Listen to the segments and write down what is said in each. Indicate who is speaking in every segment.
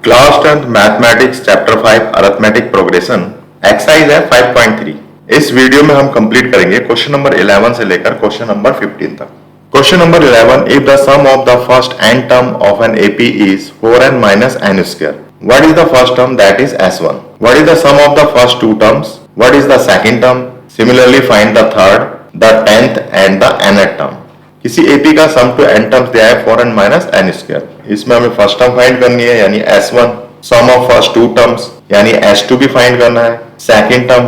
Speaker 1: Class 10th mathematics chapter 5 arithmetic progression exercise है 5.3। इस video में हम कंप्लीट करेंगे क्वेश्चन नंबर 11 से लेकर क्वेश्चन नंबर 15 तक। Question number 11, if the sum of the first n term of an AP is 4n minus n square, what is the first term, that is s1? What is the sum of the first two terms? What is the second term? Similarly find the third, the 10th and the nth term। किसी AP का सम to n terms दिया है 4n minus n square। इसमें हमें first term find करनी है यानी s1, sum of first two terms यानी s2 भी फाइंड करना है, सेकंड टर्म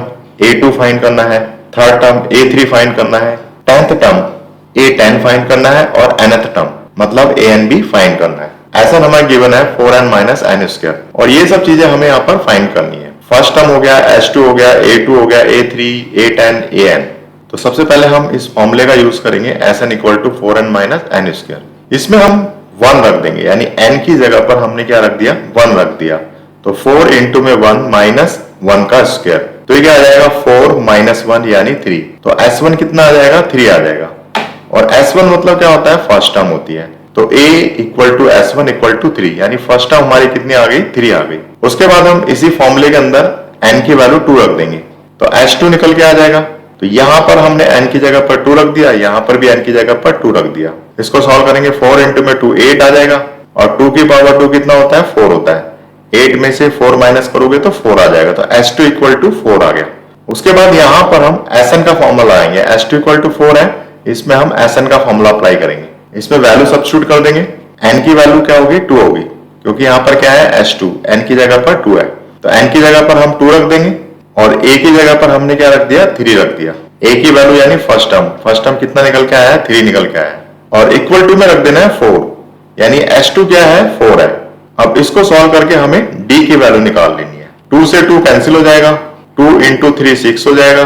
Speaker 1: a2 फाइंड करना है, थर्ड टर्म a3 फाइंड करना है, 10th टर्म a10 फाइंड करना है और nth टर्म मतलब an भी फाइंड करना है। ऐसा हमें गिवन है 4n minus n square और ये सब चीजें हमें यहाँ पर फाइंड करनी है। फर्स्ट टर्म हो गया, s2 हो गया, a2 हो गया, a3, a10, an। तो सबसे पहले हम इस फॉर्मूले का यूज करेंगे sn equal to 4n minus n square। इसमें हम 1 रख देंगे यानी n की जगह पर हमने क्या रख दिया, 1 रख दिया। तो 4 इंटू में 1 माइनस 1 का स्क्वायर, तो ये क्या आ जाएगा 4 माइनस 1 यानी 3। तो s1 कितना आ जाएगा, 3 आ जाएगा। और s1 मतलब क्या होता है, फर्स्ट टर्म होती है। तो a equal to s1 equal to 3 यानी फर्स्ट टर्म हमारी कितनी आ गई, 3 आ गई। उसके बाद हम इसी फॉर्मूले के अंदर n की वैल्यू 2 रख देंगे तो s2 निकल के आ जाएगा। तो यहां पर हमने n की जगह पर 2 रख दिया, यहां पर भी n की जगह पर 2 रख दिया। इसको सॉल्व करेंगे, 4 इंटू में 2 8 आ जाएगा और 2 की पावर 2 कितना होता है, 4 होता है। 8 में से 4 माइनस करोगे तो 4 आ जाएगा। तो s2 इक्वल टू 4 आ गया। उसके बाद यहां पर हम sn का फॉर्मूला लाएंगे, s2 इक्वल टू 4 है, इसमें हम sn का फॉर्मूला अप्लाई करेंगे। इसमें वैल्यू सब्स्टिट्यूट कर देंगे, n की वैल्यू क्या होगी, 2 होगी क्योंकि यहाँ पर क्या है s2, n की जगह पर 2 है। तो n की जगह पर हम 2 रख देंगे और a की जगह पर हमने क्या रख दिया, 3 रख दिया। a की वैल्यू यानी फर्स्ट टर्म कितना निकल के आया है, 3 निकल के आया है। और इक्वल टू में रख देना है 4 यानी s2 क्या है, 4 है। अब इसको सॉल्व करके हमें d की वैल्यू निकाल लेनी है। 2 से 2 कैंसिल हो जाएगा, 2 इंटू 3 6 हो जाएगा,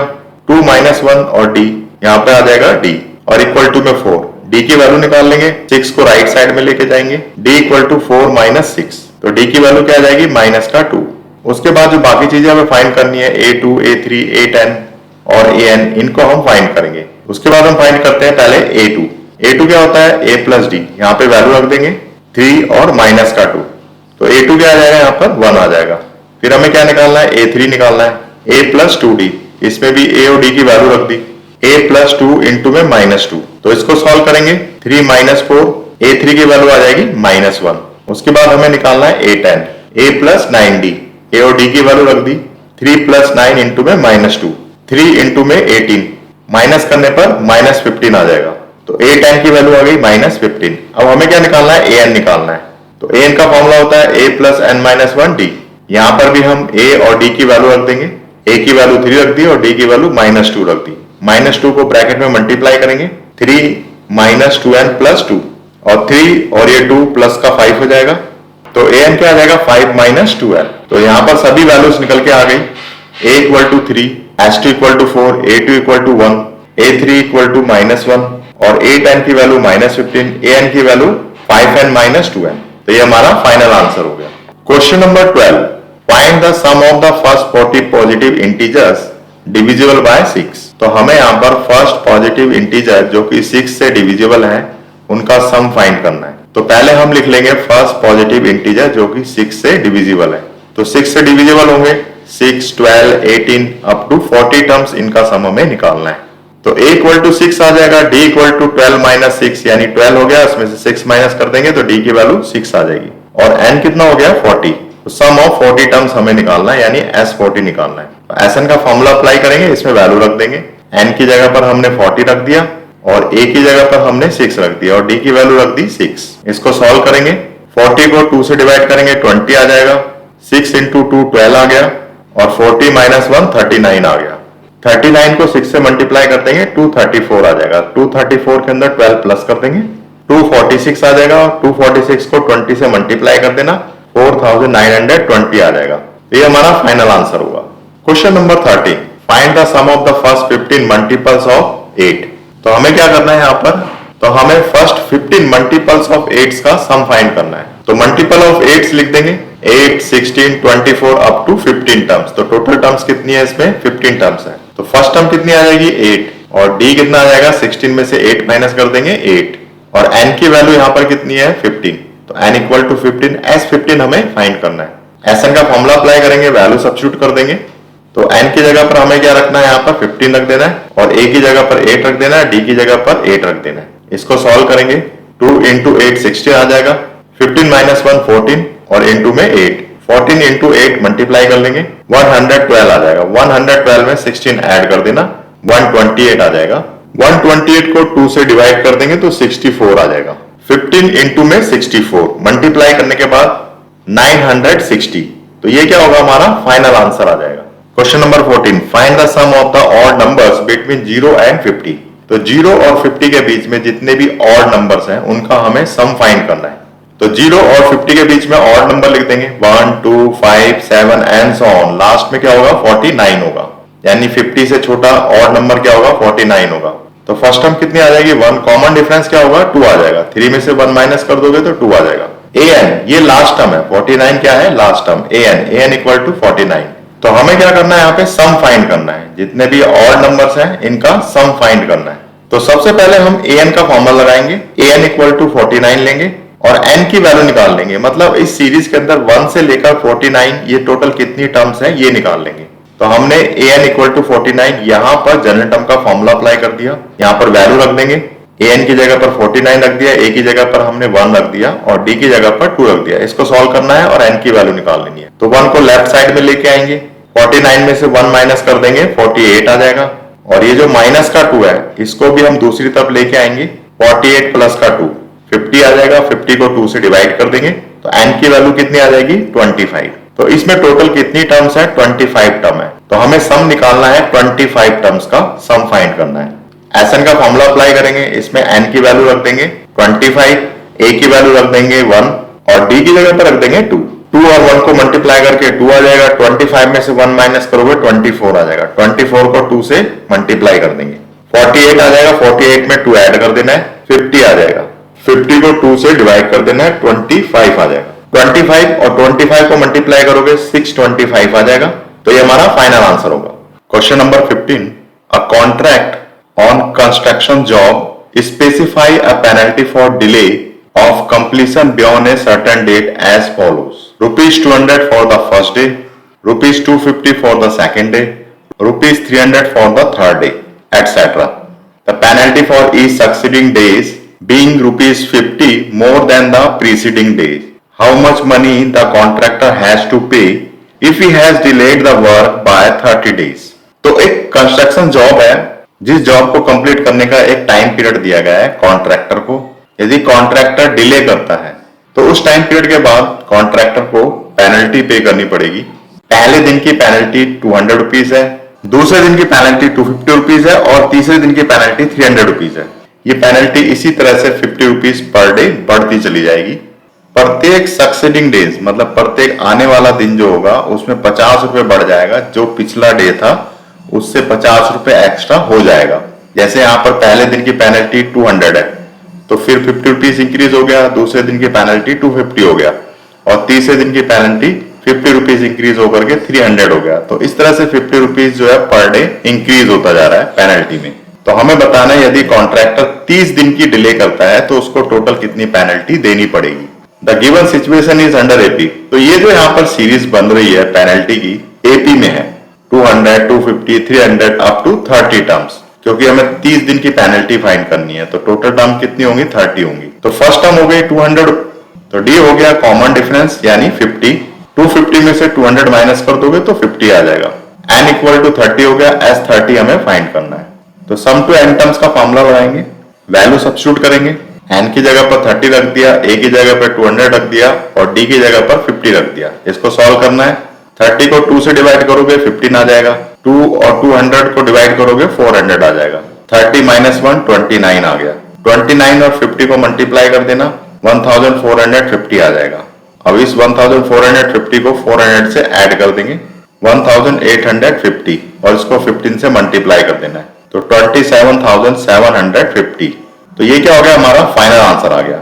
Speaker 1: 2 माइनस 1 और d यहाँ पे आ जाएगा d और इक्वल टू में 4। d की वैल्यू निकाल लेंगे, 6 को राइट साइड में लेके जाएंगे, d इक्वल टू 4 माइनस 6। तो d की वैल्यू क्या आ जाएगी, माइनस का 2। उसके बाद जो बाकी चीजें हमें फाइंड करनी है a2, a3, a10 और an, इनको हम फाइंड करेंगे। उसके बाद हम फाइंड करते हैं पहले a2 क्या होता है, a प्लस डी। यहाँ पे वैल्यू रख देंगे 3 और माइनस का 2। तो a2 क्या आ जाएगा, यहाँ पर 1 आ जाएगा। फिर हमें क्या निकालना है, a3 निकालना है, a प्लस 2d। इसमें भी a और d की वैल्यू रख दी, a प्लस 2 इंटू में माइनस 2। तो इसको सॉल्व करेंगे, 3 माइनस 4, a3 की वैल्यू आ जाएगी माइनस 1। उसके बाद हमें निकालना है a10, a plus 9d। a और d की वैल्यू रख दी, 3 प्लस 9 इंटू में माइनस 2, 3 इंटू में 18, माइनस करने पर माइनस 15 आ जाएगा। तो a10 की वैल्यू आ गई माइनस 15। अब हमें क्या निकालना है, an निकालना है। तो an का फॉर्मूला होता है a plus n minus 1d। यहाँ पर भी हम a और d की वैल्यू रख देंगे, a की वैल्यू 3 रख दी और d की वैल्यू माइनस 2 रख दी। माइनस 2 को ब्रैकेट में मल्टीप्लाई करेंगे, 3 माइनस 2n प्लस 2 और 3 और ये 2 प्लस का 5 हो जाएगा। तो an क्या आ जाएगा, 5 माइनस 2n। तो यहाँ पर सभी वैल्यूज निकल के आ गई, a equal to 3, s2 equal to 4, a2 equal to 1, a3 equal to minus 1 और a10 की वैल्यू माइनस 15, an की वैल्यू 5n माइनस 2n। तो ये हमारा फाइनल आंसर हो गया। Question number 12, find the sum of the first 40 positive integers divisible by 6। तो हमें यहाँ पर फर्स्ट पॉजिटिव इंटीजर जो कि 6 से डिविजिबल है उनका सम फाइंड करना है। तो पहले हम लिख लेंगे फर्स्ट पॉजिटिव इंटीजर जो कि 6 से डिविजिबल है। तो 6 से डिविजिबल होंगे 6, 12, 18 अप टू 40 टर्म्स, इनका सम हमें निकालना है। तो a इक्वल टू 6 आ जाएगा, d इक्वल टू 12 माइनस 6 यानी 12 हो गया, उसमें से 6 माइनस कर देंगे तो d की वैल्यू 6 आ जाएगी। और n कितना हो गया, 40। तो सम ऑफ 40 टर्म्स हमें निकालना है यानी s40 निकालना है। तो sn का फॉर्मूला अप्लाई करेंगे, इसमें वैल्यू रख देंगे, n की जगह पर हमने 40 रख दिया और a की जगह पर हमने 6 रख दिया और d की वैल्यू रख दी 6। इसको सॉल्व करेंगे, 40 को 2 से डिवाइड करेंगे 20 आ जाएगा, 6 इंटू 2 12 आ गया और 40 माइनस 1 39 आ गया। 39 को 6 से मल्टीप्लाई कर देंगे, 234 आ जाएगा। 234 के अंदर 12 प्लस कर देंगे, 246 आ जाएगा और 246 को 20 से मल्टीप्लाई कर देना, 4920 आ जाएगा। तो ये हमारा फाइनल आंसर होगा। Question number 13, find the sum of the first 15 multiples of 8। तो हमें क्या करना है यहाँ पर, तो हमें फर्स्ट 15 मल्टीपल्स ऑफ 8 का सम फाइंड करना है। तो मल्टीपल ऑफ 8 लिख देंगे, 8, 16, 24 अप टू 15 टर्म्स। तो टोटल टर्म्स कितनी है इसमें, 15 टर्म्स है। तो फर्स्ट टर्म कितनी आ जाएगी, 8 और d कितना आ जाएगा, 16 में से 8 माइनस कर देंगे 8 और n की वैल्यू यहाँ पर कितनी है, 15। तो n इक्वल टू 15, S15 हमें फाइंड करना है। Sn का फॉर्मूला अप्लाई करेंगे, वैल्यू सब्स्टिट्यूट कर देंगे। तो n की जगह पर हमें क्या रखना है, यहाँ पर 15 रख देना है और a की जगह पर 8 रख देना है, d की जगह पर 8 रख देना है। इसको सॉल्व करेंगे, 2 इंटू 8 16 आ जाएगा, 15 माइनस 1 14 और इंटू में 8, 14 इंटू 8 मल्टीप्लाई कर लेंगे, 112 आ जाएगा। 112 में 16 ऐड कर देना, 128 आ जाएगा। 128 को 2 से डिवाइड कर देंगे तो 64 आ जाएगा। 15 इंटू में 64 मल्टीप्लाई करने के बाद 960, तो ये क्या होगा, हमारा फाइनल आंसर आ जाएगा। Question number 14, find the sum of the odd numbers between 0 and 50। तो 0 और 50 के बीच में जितने भी ऑड नंबर्स हैं उनका हमें सम फाइंड करना है। तो 0 और 50 के बीच में ऑड नंबर लिख देंगे, 1 2 5 7 एंड सो ऑन। लास्ट में क्या होगा, 49 होगा, यानी 50 से छोटा ऑड नंबर क्या होगा, 49 होगा। तो फर्स्ट टर्म कितनी आ जाएगी, 1, कॉमन डिफरेंस क्या होगा, 2 आ जाएगा। 3 में से 1 माइनस कर दोगे तो 2 आ जाएगा। an ये लास्ट टर्म है, 49 क्या है, last term, an equal to 49। तो हमें क्या करना है, यहाँ पे सम फाइंड करना है, जितने भी ऑड नंबर्स हैं इनका सम फाइंड करना है। तो सबसे पहले हम an का फॉर्मूला लगाएंगे, an इक्वल टू 49 लेंगे और n की वैल्यू निकाल लेंगे। मतलब इस सीरीज के अंदर 1 से लेकर 49 ये टोटल कितनी टर्म्स हैं ये निकाल लेंगे। तो हमने an इक्वल टू 49 यहाँ पर जनरल टर्म का फॉर्मूला अप्लाई कर दिया, यहाँ पर वैल्यू रख देंगे, an की जगह पर 49 रख दिया, a की जगह पर हमने 1 रख दिया और d की जगह पर 2 रख दिया। इसको सॉल्व करना है और n की वैल्यू निकाल लेनी है। तो 1 को लेफ्ट साइड में लेके आएंगे, 49 में से 1 माइनस कर देंगे, 48 आ जाएगा। और ये जो माइनस का 2 है इसको भी हम दूसरी तरफ लेके आएंगे, 48 प्लस का 2 50 आ जाएगा। 50 को 2 से डिवाइड कर देंगे तो n की वैल्यू कितनी आ जाएगी, 25। तो इसमें टोटल कितनी टर्म्स है, 25 टर्म है। तो हमें सम निकालना है, 25 टर्म्स का सम फाइंड करना है। Sn का फॉर्मूला अप्लाई करेंगे, इसमें n की वैल्यू रख देंगे 25, a की वैल्यू रख देंगे 1 और d की जगह पर रख देंगे 2। 2 और 1 को मल्टीप्लाई करके 2 आ जाएगा, 25 में से 1 माइनस करोगे 24 आ जाएगा। 24 को 2 से मल्टीप्लाई कर देंगे, 48 आ जाएगा। 48 में 2 ऐड कर देना है, 50 आ जाएगा। 50 को 2 से डिवाइड कर देना है, 25 आ जाएगा। 25 और 25 को मल्टीप्लाई करोगे 625 आ जाएगा। तो ये हमारा फाइनल आंसर होगा। Question number 15, a contract on construction job specify a penalty for delay of completion beyond a certain date as follows: rupees 200 for the first day, rupees 250 for the second day, rupees 300 for the third day, etc. The penalty for each succeeding days being rupees 50 more than the preceding days. How much money the contractor has to pay if he has delayed the work by 30 days? तो एक construction job है, जिस job को complete करने का एक time period दिया गया है कॉन्ट्रैक्टर को। यदि कॉन्ट्रैक्टर डिले करता है तो उस टाइम पीरियड के बाद कॉन्ट्रैक्टर को पेनल्टी पे करनी पड़ेगी। पहले दिन की पेनल्टी 200 रुपीज है, दूसरे दिन की पेनल्टी 250 रुपीज है और तीसरे दिन की पेनल्टी 300 रुपीज है। ये पेनल्टी इसी तरह से 50 रुपीज पर डे बढ़ती चली जाएगी। प्रत्येक सक्सेडिंग डेज मतलब प्रत्येक आने वाला दिन जो होगा उसमें 50 रुपए बढ़ जाएगा, जो पिछला डे था उससे 50 रुपए एक्स्ट्रा हो जाएगा। जैसे यहाँ पर पहले दिन की पेनल्टी 200 है तो फिर 50 रुपीज इंक्रीज हो गया, दूसरे दिन की पेनल्टी 250 हो गया और तीसरे दिन की पेनल्टी 50 रुपीज इंक्रीज होकर के 300 हो गया। तो इस तरह से 50 रुपीज जो है पर डे इंक्रीज होता जा रहा है पेनल्टी में। तो हमें बताना है यदि कॉन्ट्रैक्टर 30 दिन की डिले करता है तो उसको टोटल कितनी पेनल्टी देनी पड़ेगी। The given situation is under AP. तो ये जो यहाँ पर सीरीज बन रही है पेनल्टी की, एपी में है 200, 250, 300 अप टू 30 टर्म्स, क्योंकि हमें 30 दिन की पेनल्टी फाइंड करनी है। तो टोटल टर्म कितनी होंगी, 30 होंगी। तो फर्स्ट टर्म हो गई 200, तो डी हो गया कॉमन डिफरेंस यानी 50। 250 में से 200 माइनस कर दोगे तो 50 आ जाएगा। n इक्वल टू 30 हो गया, s 30 हमें फाइंड करना है। तो सम टू n टर्म्स का फॉर्मूला लगाएंगे, वैल्यू सब्स्टिट्यूट करेंगे, n की जगह पर 30 रख दिया, a की जगह पर 200 रख दिया और d की जगह पर 50 रख दिया। इसको सॉल्व करना है, 30 को 2 से डिवाइड करोगे 15 आ जाएगा, 2 और 200 को डिवाइड करोगे 400 आ जाएगा। 30 माइनस 1 29 आ गया। 29 और 50 को मल्टीप्लाई कर देना, 1450 आ जाएगा। अब इस 1450 को 400 से ऐड कर देंगे, 1850 और इसको 15 से मल्टीप्लाई कर देना है तो 27750। तो ये क्या हो गया, हमारा फाइनल आंसर आ गया।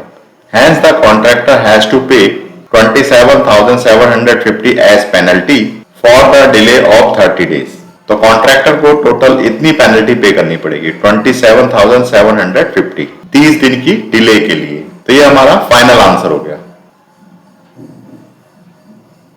Speaker 1: Hence the contractor has to pay 27,750 as penalty for the delay of 30 days. तो कॉन्ट्रैक्टर को टोटल इतनी पेनल्टी पे करनी पड़ेगी 27,750 30 दिन की डिले के लिए। तो ये हमारा फाइनल आंसर हो गया।